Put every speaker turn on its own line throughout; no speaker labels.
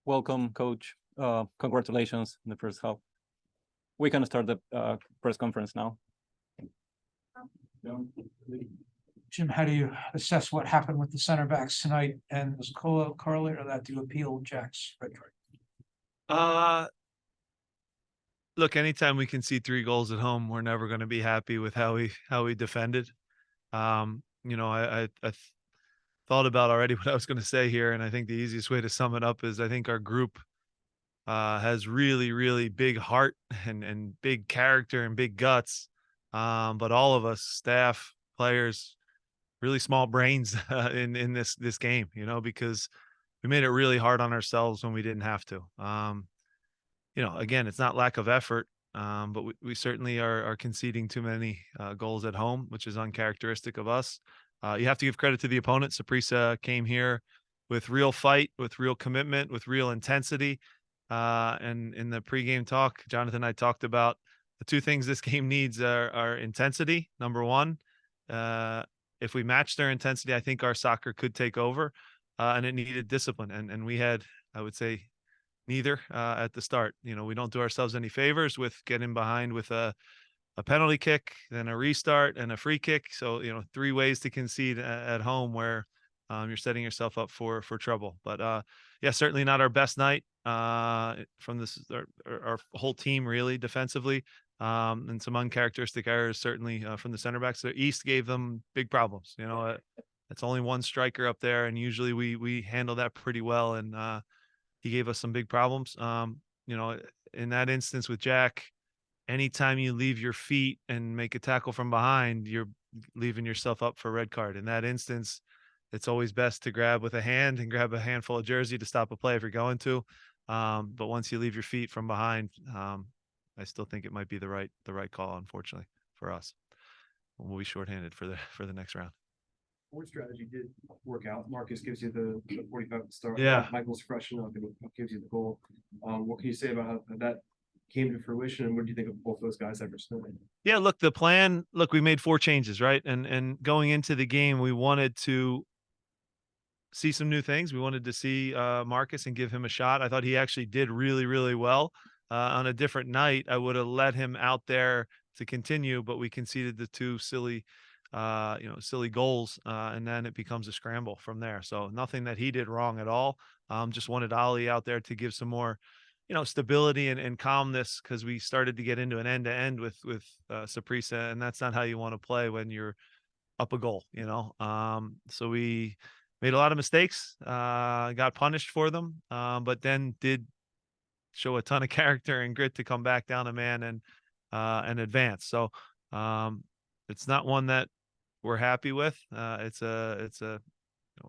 Welcome, coach. Congratulations in the first half. We can start the press conference now.
Jim, how do you assess what happened with the center backs tonight? And does Cola correlate or that to appeal Jack's red card?
Look, anytime we can see 3 goals at home, we're never going to be happy with how we defended. I thought about already what I was going to say here, and I think the easiest way to sum it up is I think our group has really, really big heart and big character and big guts. But all of us, staff, players, really small brains in this game, because we made it really hard on ourselves when we didn't have to. Again, it's not lack of effort, but we certainly are conceding too many goals at home, which is uncharacteristic of us. You have to give credit to the opponent. Saprissa came here with real fight, with real commitment, with real intensity. And in the pregame talk, Jonathan and I talked about the 2 things this game needs are intensity, number 1. If we match their intensity, I think our soccer could take over, and it needed discipline. And we had, I would say, neither at the start. We don't do ourselves any favors with getting behind with a penalty kick, then a restart and a free kick. So, 3 ways to concede at home where you're setting yourself up for trouble. But yeah, certainly not our best night from this our whole team really defensively, and some uncharacteristic errors certainly from the center backs. The East gave them big problems. It's only 1 striker up there, and usually we handle that pretty well. And he gave us some big problems. In that instance with Jack, anytime you leave your feet and make a tackle from behind, you're leaving yourself up for a red card. In that instance, it's always best to grab with a hand and grab a handful of jersey to stop a play if you're going to. But once you leave your feet from behind, I still think it might be the right call, unfortunately, for us. We'll be shorthanded for the next round.
Forward strategy did work out. Marcus gives you the 45 at the start.
Yeah.
Michael's fresh enough and gives you the goal. What can you say about how that came to fruition, and what do you think of both those guys ever spending?
Yeah, look, the plan. Look, we made 4 changes, right? And going into the game, we wanted to see some new things. We wanted to see Marcus and give him a shot. I thought he actually did really, really well. On a different night, I would have let him out there to continue, but we conceded the 2 silly goals, and then it becomes a scramble from there. So nothing that he did wrong at all. Just wanted Ali out there to give some more, stability and calmness, because we started to get into an end-to-end with Saprissa, and that's not how you want to play when you're up a goal, So we made a lot of mistakes, got punished for them, but then did show a ton of character and grit to come back down a man and advance. So it's not one that we're happy with.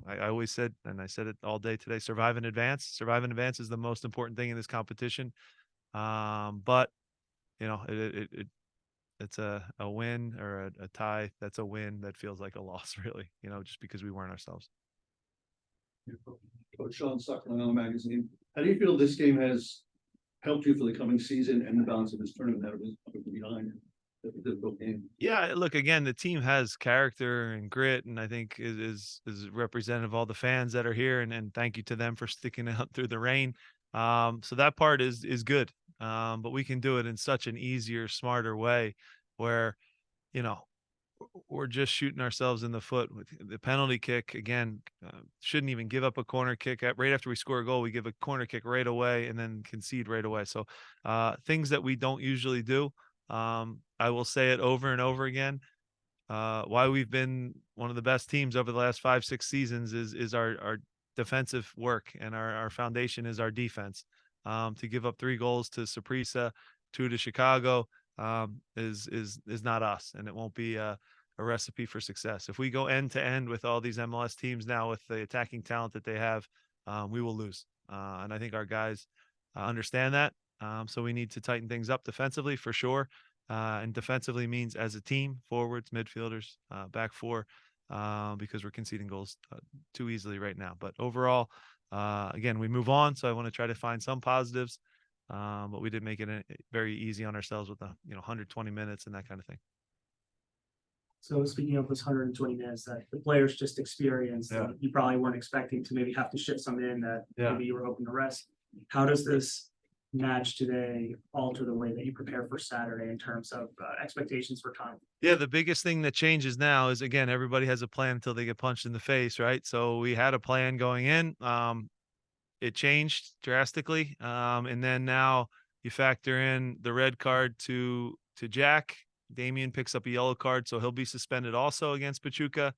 I always said, and I said it all day today, survive and advance. Survive and advance is the most important thing in this competition. But it's a win or a tie. That's a win that feels like a loss, really, just because we weren't ourselves.
Coach Sean Sacramento Magazine. How do you feel this game has helped you for the coming season and the balance of this tournament that was behind the difficult game?
Yeah, look, again, the team has character and grit, and I think is representative of all the fans that are here, and thank you to them for sticking out through the rain. So that part is good, but we can do it in such an easier, smarter way where, we're just shooting ourselves in the foot with the penalty kick. Again, shouldn't even give up a corner kick. Right after we score a goal, we give a corner kick right away and then concede right away. So things that we don't usually do. I will say it over and over again. Why we've been one of the best teams over the last 5-6 seasons is our defensive work, and our foundation is our defense. To give up 3 goals to Saprissa, 2 to Chicago, is not us, and it won't be a recipe for success. If we go end to end with all these MLS teams now with the attacking talent that they have, we will lose. And I think our guys understand that. So we need to tighten things up defensively for sure. And defensively means as a team, forwards, midfielders, back 4, because we're conceding goals too easily right now. But overall, again, we move on. So I want to try to find some positives. But we did make it very easy on ourselves with the 120 minutes and that kind of thing.
So speaking of this 120 minutes that the players just experienced,
Yeah.
you probably weren't expecting to maybe have to shift some in that maybe you were hoping to rest. How does this match today alter the way that you prepare for Saturday in terms of expectations for time?
Yeah, the biggest thing that changes now is, again, everybody has a plan until they get punched in the face, right? So we had a plan going in. It changed drastically. And then now you factor in the red card to Jack. Damian picks up a yellow card, so he'll be suspended also against Pachuca.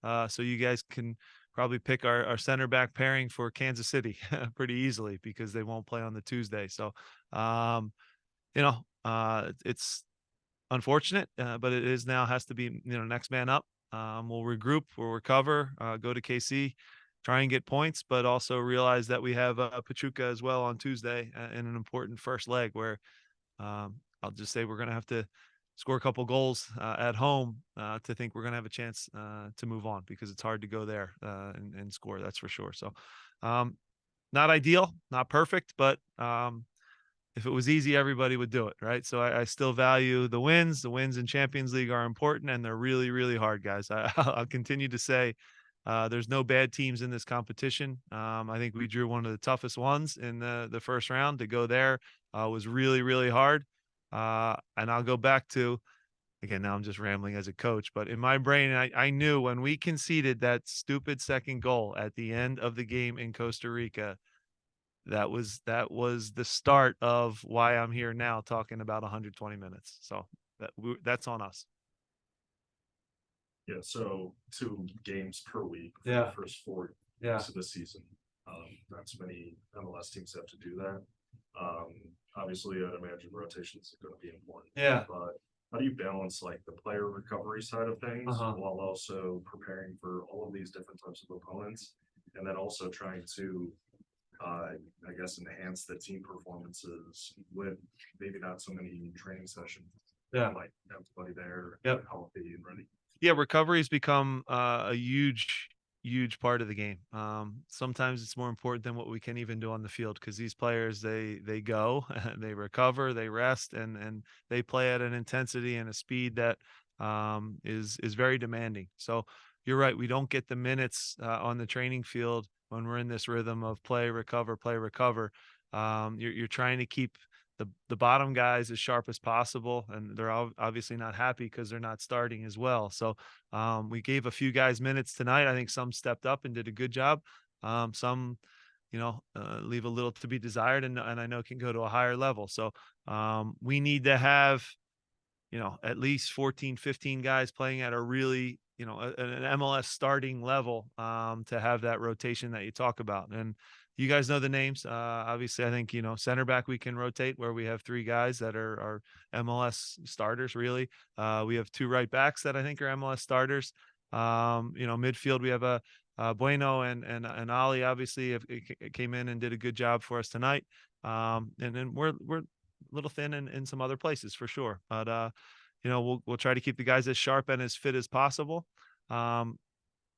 So you guys can probably pick our center back pairing for Kansas City pretty easily because they won't play on the Tuesday. So, it's unfortunate, but it is now has to be, next man up. We'll regroup, we'll recover, go to KC, try and get points, but also realize that we have Pachuca as well on Tuesday in an important first leg where I'll just say we're going to have to score a couple goals at home to think we're going to have a chance to move on, because it's hard to go there and score. That's for sure. So not ideal, not perfect, but if it was easy, everybody would do it, right? So I still value the wins. The wins in Champions League are important, and they're really, really hard, guys. I'll continue to say there's no bad teams in this competition. I think we drew one of the toughest ones in the first round. To go there was really, really hard. And I'll go back to, again, now I'm just rambling as a coach, but in my brain, I knew when we conceded that stupid second goal at the end of the game in Costa Rica, that was the start of why I'm here now talking about 120 minutes. So that's on us.
Yeah, so 2 games per week for
Yeah.
the first 4
Yeah.
weeks of the season. Not too many MLS teams have to do that. Obviously, I'd imagine rotations are going to be important.
Yeah.
But how do you balance like the player recovery side of things while also preparing for all of these different types of opponents, and then also trying to, I guess, enhance the team performances with maybe not so many training sessions?
Yeah.
Like everybody there,
Yep.
healthy and ready.
Yeah, recovery has become a huge part of the game. Sometimes it's more important than what we can even do on the field, because these players, they go, they recover, they rest, and they play at an intensity and a speed that is very demanding. So you're right, we don't get the minutes on the training field when we're in this rhythm of play, recover, play, recover. You're trying to keep the bottom guys as sharp as possible, and they're obviously not happy because they're not starting as well. So we gave a few guys minutes tonight. I think some stepped up and did a good job. Some, leave a little to be desired, and I know can go to a higher level. So we need to have, at least 14, 15 guys playing at a really, an MLS starting level to have that rotation that you talk about. And you guys know the names. Obviously, I think, center back we can rotate, where we have 3 guys that are MLS starters, really. We have 2 right backs that I think are MLS starters. Midfield, we have a Bueno and Ali, obviously, came in and did a good job for us tonight. And then we're a little thin in some other places for sure. But, we'll try to keep the guys as sharp and as fit as possible.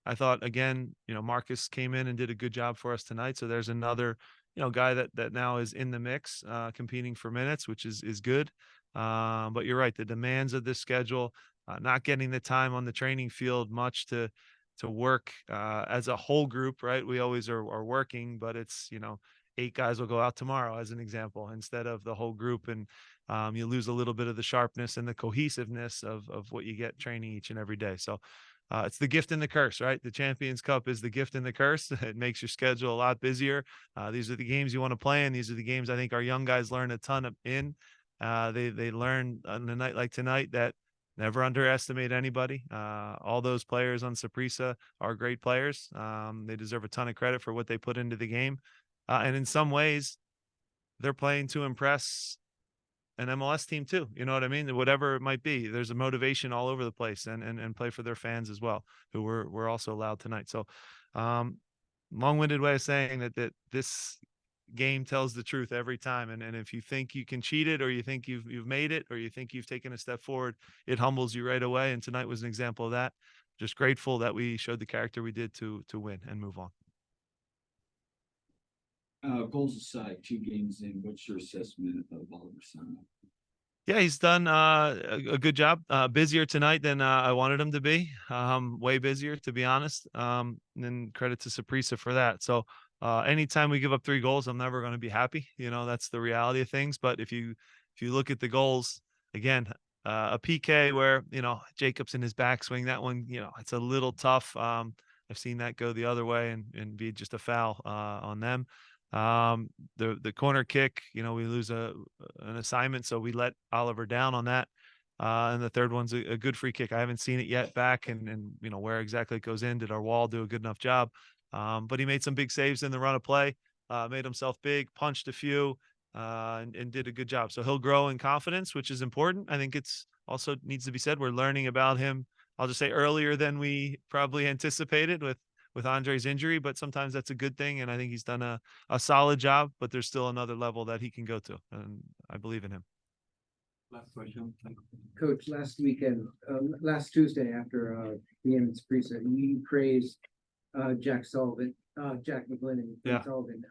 I thought, again, Marcus came in and did a good job for us tonight. So there's another, guy that now is in the mix, competing for minutes, which is good. But you're right. The demands of this schedule, not getting the time on the training field much to work as a whole group, right? We always are working, but it's, 8 guys will go out tomorrow as an example, instead of the whole group. And you lose a little bit of the sharpness and the cohesiveness of what you get training each and every day. So it's the gift and the curse, right? The Champions Cup is the gift and the curse. It makes your schedule a lot busier. These are the games you want to play in. These are the games I think our young guys learn a ton in. They learn on a night like tonight that never underestimate anybody. All those players on Saprissa are great players. They deserve a ton of credit for what they put into the game. And in some ways, they're playing to impress an MLS team too. You know what I mean? Whatever it might be, there's a motivation all over the place, and play for their fans as well, who were also loud tonight. So long-winded way of saying that this game tells the truth every time. And if you think you can cheat it, or you think you've made it, or you think you've taken a step forward, it humbles you right away. And tonight was an example of that. Just grateful that we showed the character we did to win and move on.
Goals aside, 2 games in, what's your assessment of Oliver Sana?
Yeah, he's done a good job. Busier tonight than I wanted him to be. Way busier, to be honest. And then credit to Saprissa for that. So anytime we give up 3 goals, I'm never going to be happy. You know, that's the reality of things. But if you look at the goals again, a PK where, you know, Jacobs in his backswing, that one, you know, it's a little tough. I've seen that go the other way and be just a foul on them. The corner kick, you know, we lose an assignment, so we let Oliver down on that. And the third one's a good free kick. I haven't seen it yet back and you know, where exactly it goes in. Did our wall do a good enough job? But he made some big saves in the run of play, made himself big, punched a few, and did a good job. So he'll grow in confidence, which is important. I think it's also needs to be said, we're learning about him, I'll just say, earlier than we probably anticipated with Andre's injury, but sometimes that's a good thing. And I think he's done a solid job, but there's still another level that he can go to. And I believe in him.
Last question.
Coach, last weekend, last Tuesday after the game in Saprissa, you praised Jack McGlynn and
Yeah.
Sullivan.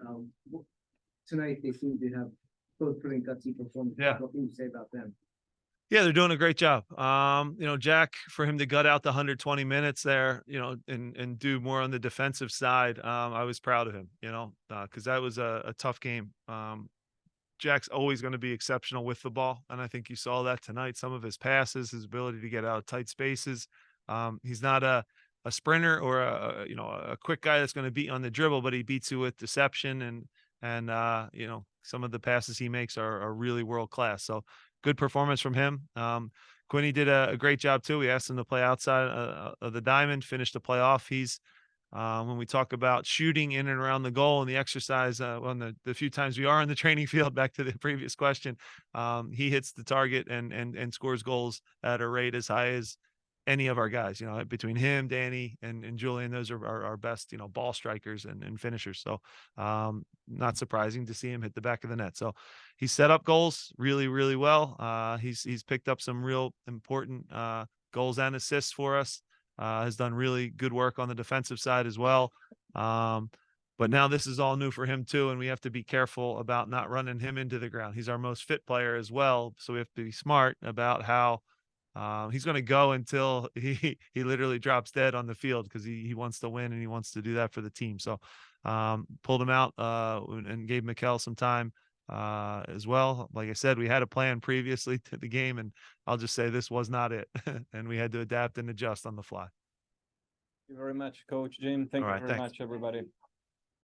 Tonight they seem to have both putting gutsy performances.
Yeah.
What can you say about them?
Yeah, they're doing a great job. You know, Jack, for him to gut out the 120 minutes there, you know, and do more on the defensive side, I was proud of him, you know, because that was a tough game. Jack's always going to be exceptional with the ball, and I think you saw that tonight. Some of his passes, his ability to get out of tight spaces. He's not a sprinter or a quick guy that's going to beat on the dribble, but he beats you with deception and you know, some of the passes he makes are really world class. So good performance from him. Quinny did a great job too. We asked him to play outside of the diamond, finish the play off. He's when we talk about shooting in and around the goal and the exercise, on the few times we are in the training field, back to the previous question, he hits the target and scores goals at a rate as high as any of our guys. You know, between him, Danny, and Julian, those are our best, you know, ball strikers and finishers. So not surprising to see him hit the back of the net. So he set up goals really, really well. He's picked up some real important goals and assists for us. Has done really good work on the defensive side as well. But now this is all new for him too, and we have to be careful about not running him into the ground. He's our most fit player as well, so we have to be smart about how he's going to go until he literally drops dead on the field, because he wants to win and he wants to do that for the team. So pulled him out and gave Mikel some time as well. Like I said, we had a plan previously to the game, and I'll just say this was not it. And we had to adapt and adjust on the fly.
Thank you very much, Coach Jim. Thank
All
you
right,
very
thanks.
much, everybody.